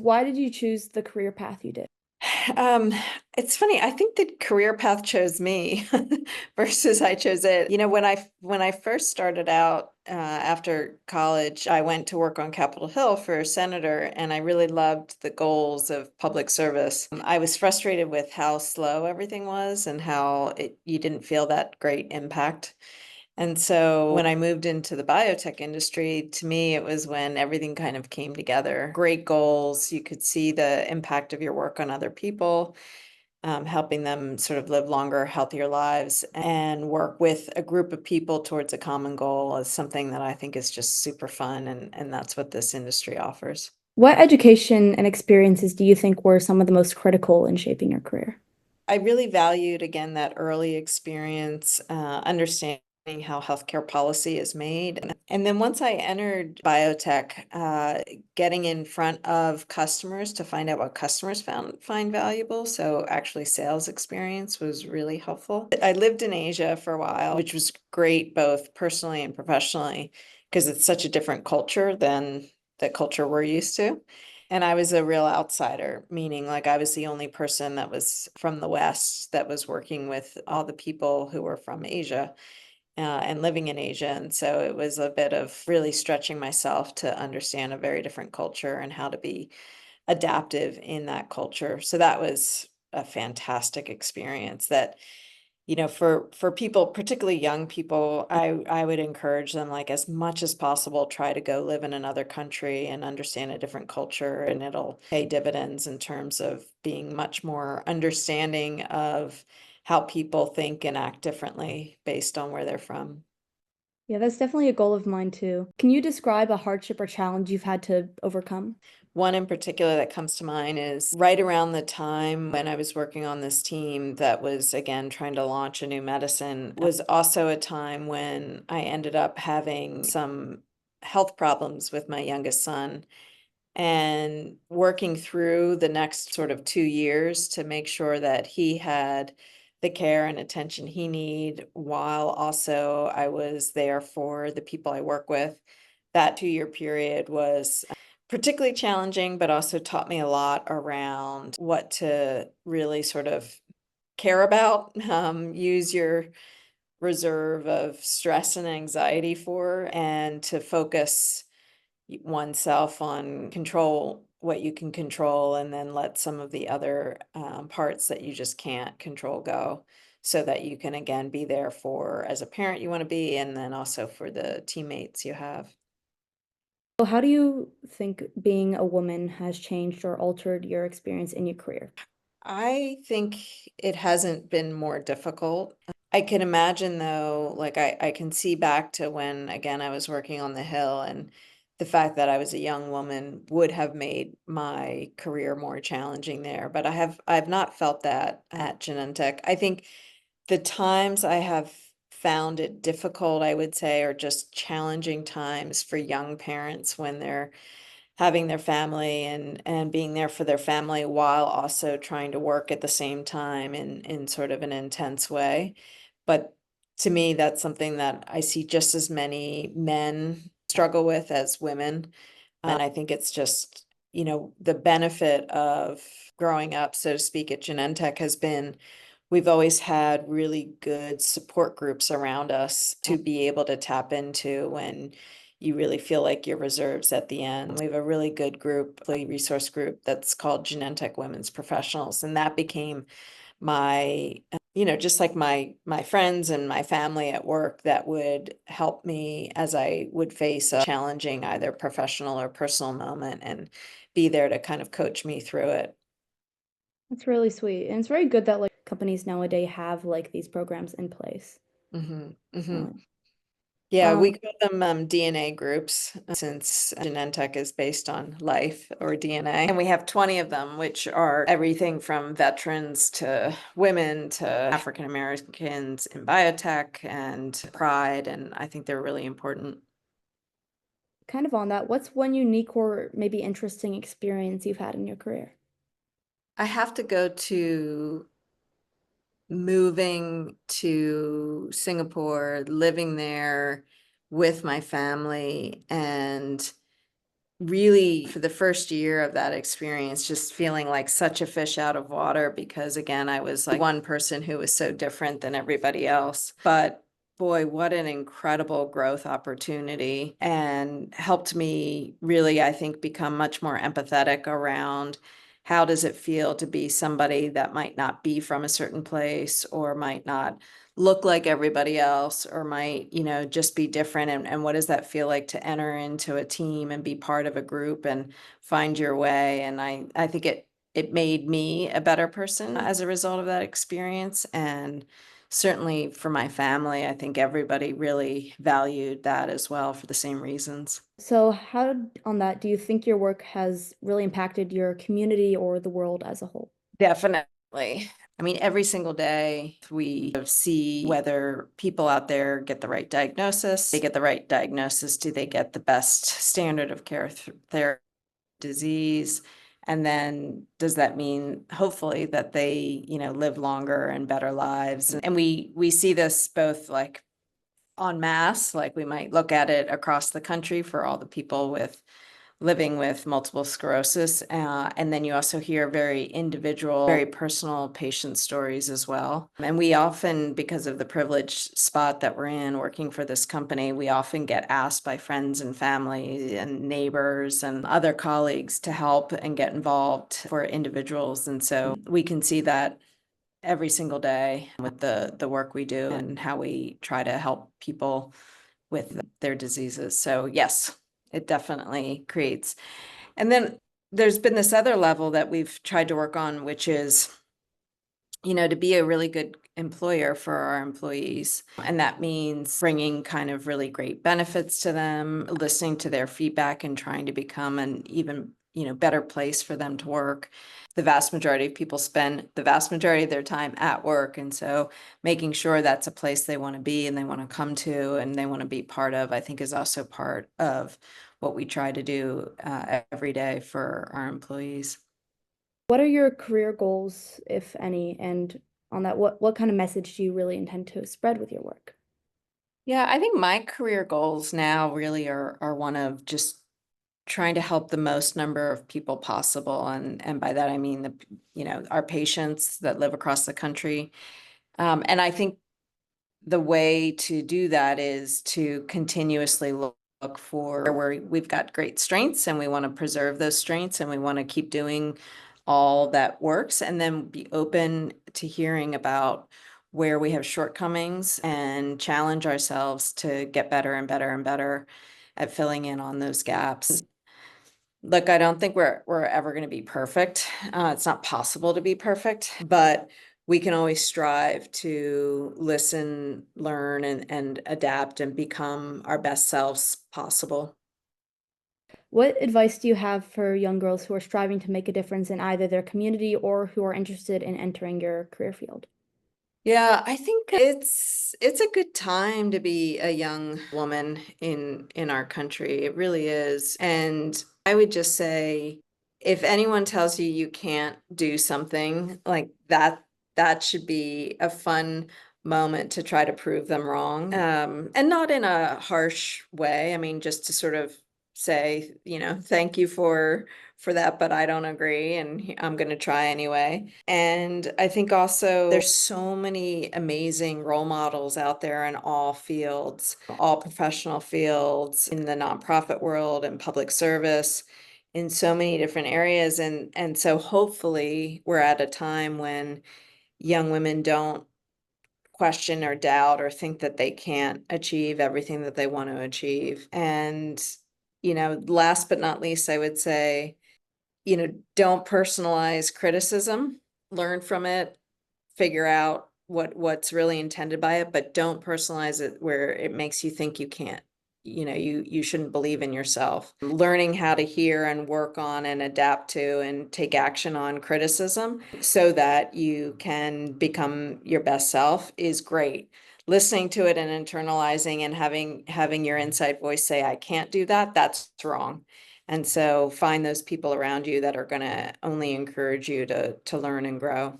Why did you choose the career path you did? Um, it's funny. I think the career path chose me versus I chose it. When I first started out after college, I went to work on Capitol Hill for a senator, and I really loved the goals of public service. I was frustrated with how slow everything was and how you didn't feel that great impact. And so when I moved into the biotech industry, to me, it was when everything kind of came together. Great goals. You could see the impact of your work on other people, helping them sort of live longer, healthier lives, and work with a group of people towards a common goal is something that I think is just super fun. And that's what this industry offers. What education and experiences do you think were some of the most critical in shaping your career? I really valued, again, that early experience, understanding how healthcare policy is made. And then once I entered biotech, getting in front of customers to find out what customers find valuable. So actually sales experience was really helpful. I lived in Asia for a while, which was great both personally and professionally, because it's such a different culture than the culture we're used to. And I was a real outsider, meaning like I was the only person that was from the West that was working with all the people who were from Asia and living in Asia. And so it was a bit of really stretching myself to understand a very different culture and how to be adaptive in that culture. So that was a fantastic experience that for people, particularly young people, I would encourage them, like, as much as possible, try to go live in another country and understand a different culture, and it'll pay dividends in terms of being much more understanding of how people think and act differently based on where they're from. Yeah, that's definitely a goal of mine too. Can you describe a hardship or challenge you've had to overcome? One in particular that comes to mind is right around the time when I was working on this team that was, again, trying to launch a new medicine, was also a time when I ended up having some health problems with my youngest son and working through the next sort of 2 years to make sure that he had the care and attention he need while also I was there for the people I work with. That 2 year period was particularly challenging, but also taught me a lot around what to really sort of care about, use your reserve of stress and anxiety for, and to focus oneself on control what you can control and then let some of the other parts that you just can't control go so that you can again be there for as a parent you want to be and then also for the teammates you have. So how do you think being a woman has changed or altered your experience in your career? I think it hasn't been more difficult. I can imagine though, like I can see back to when, again, I was working on the Hill and the fact that I was a young woman would have made my career more challenging there. But I've not felt that at Genentech. I think the times I have found it difficult, I would say, are just challenging times for young parents when they're having their family and being there for their family while also trying to work at the same time in sort of an intense way. But to me, that's something that I see just as many men struggle with as women. And I think it's just, the benefit of growing up, so to speak, at Genentech has been we've always had really good support groups around us to be able to tap into when you really feel like your reserves at the end. We have a really good group, a resource group that's called Genentech Women's Professionals, and that became my just like my friends and my family at work that would help me as I would face a challenging either professional or personal moment and be there to kind of coach me through it. That's really sweet. And it's very good that like companies nowadays have like these programs in place. Hmm. Hmm. Uh, Yeah, we um, call them DNA groups since Genentech is based on life or DNA. And we have 20 of them, which are everything from veterans to women to African Americans in biotech and pride. And I think they're really important. kind of on that, what's one unique or maybe interesting experience you've had in your career? I have to go to moving to Singapore, living there with my family, and really, for the first year of that experience, just feeling like such a fish out of water because, again, I was like one person who was so different than everybody else. But boy, what an incredible growth opportunity, and helped me really, I think, become much more empathetic around how does it feel to be somebody that might not be from a certain place or might not look like everybody else or might, just be different. And what does that feel like to enter into a team and be part of a group and find your way? And I think it made me a better person as a result of that experience. And certainly for my family, I think everybody really valued that as well for the same reasons. So, how, on that, do you think your work has really impacted your community or the world as a whole? Definitely. I mean, every single day we see whether people out there get the right diagnosis. They get the right diagnosis. Do they get the best standard of care through their disease? And then does that mean hopefully that they, live longer and better lives? And we see this both like en masse, like we might look at it across the country for all the people living with multiple sclerosis. And then you also hear very individual, very personal patient stories as well. And we often, because of the privileged spot that we're in working for this company, we often get asked by friends and family and neighbors and other colleagues to help and get involved for individuals. And so we can see that every single day with the work we do and how we try to help people with their diseases. So yes, it definitely creates. And then there's been this other level that we've tried to work on, which is, to be a really good employer for our employees. And that means bringing kind of really great benefits to them, listening to their feedback and trying to become an even, better place for them to work. The vast majority of people spend the vast majority of their time at work. And so making sure that's a place they want to be and they want to come to and they want to be part of, I think is also part of what we try to do every day for our employees. What are your career goals, if any? And on that, what kind of message do you really intend to spread with your work? Yeah, I think my career goals now really are one of just trying to help the most number of people possible. And by that I mean our patients that live across the country. And I think the way to do that is to continuously look for where we've got great strengths and we want to preserve those strengths and we want to keep doing all that works and then be open to hearing about where we have shortcomings and challenge ourselves to get better and better and better at filling in on those gaps. Look, I don't think we're ever going to be perfect. It's not possible to be perfect, but we can always strive to listen, learn, and adapt and become our best selves possible. What advice do you have for young girls who are striving to make a difference in either their community or who are interested in entering your career field? Yeah, I think it's a good time to be a young woman in our country. It really is. And I would just say if anyone tells you you can't do something like that, that should be a fun moment to try to prove them wrong. And not in a harsh way. I mean, just to sort of say, thank you for that, but I don't agree and I'm going to try anyway. And I think also there's so many amazing role models out there in all fields, all professional fields, in the nonprofit world and public service, in so many different areas. And so hopefully we're at a time when young women don't question or doubt or think that they can't achieve everything that they want to achieve. And, last but not least, I would say, don't personalize criticism, learn from it, figure out what's really intended by it, but don't personalize it where it makes you think you can't. You shouldn't believe in yourself. Learning how to hear and work on and adapt to and take action on criticism so that you can become your best self is great. Listening to it and internalizing and having your inside voice say, I can't do that, that's wrong. And so find those people around you that are going to only encourage you to learn and grow.